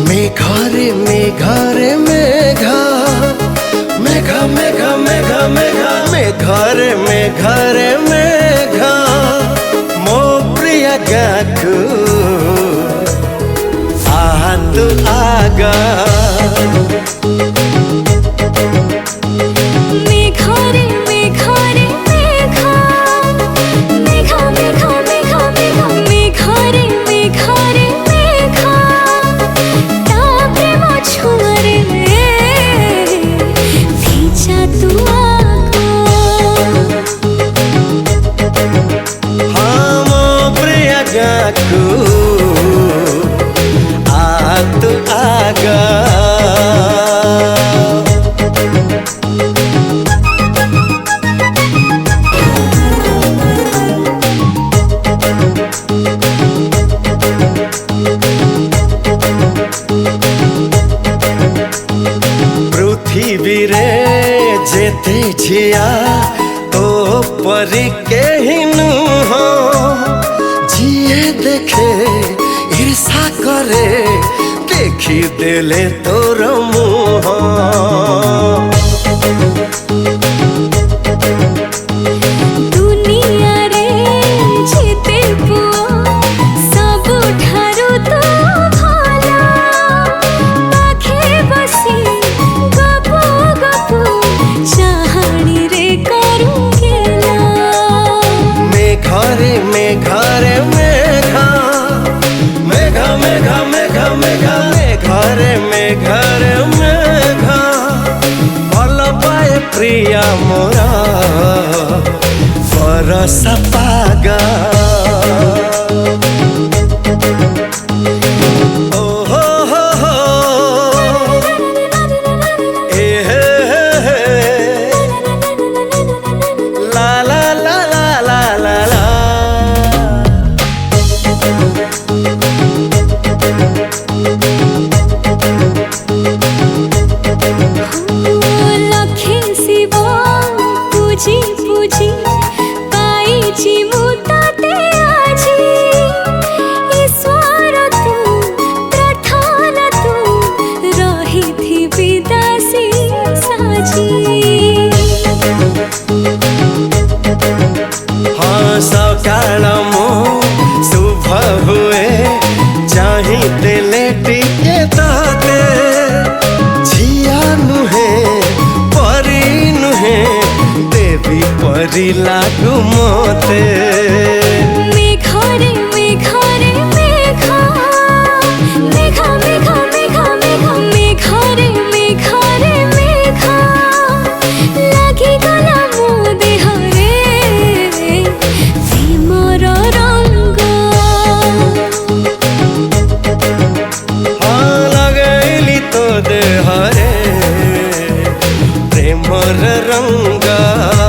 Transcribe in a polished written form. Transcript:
मेघारे मेघारे मेघा मेघा मेघा मेघा मेघा मेघारे मेघारे मेघा मो प्रिय गाकू आतु आगा आतु आगा पृथ्वी रे जेते झिया तो परी केहि नुह जिए देखे ईर्षा करे देखी देले तोर मुह दुनिया रे जेते पुआ सब ठारू तो भला पाखे बसी गपु गपु चाहणी रे करू गेला मेघारे मेघारे मेघा मेघा मेघा मेघा मेघा मेघारे मेघारे मेघा भल पाए प्रिया मोरा बरस पागा ओ हो हो ए हे हे ला ला ला ला ला ला लखे शिव पूजी पूजी पाइछि मुताते आजी ईश्वर तू प्रार्थना तू रही विदासी साजी हाँ सकाल मो शुभ हुए चाहिते लेटिके ताते झिया नुहे परी नुहे देवी परी लागू मोते मेघारे मेघारे मेघा मेघा मेघा मेघा मेघा मेघारे मेघारे मेघा लागी गला मो देहरे प्रेमर रंग हाँ लगैली तो देहरे प्रेमर रंगा।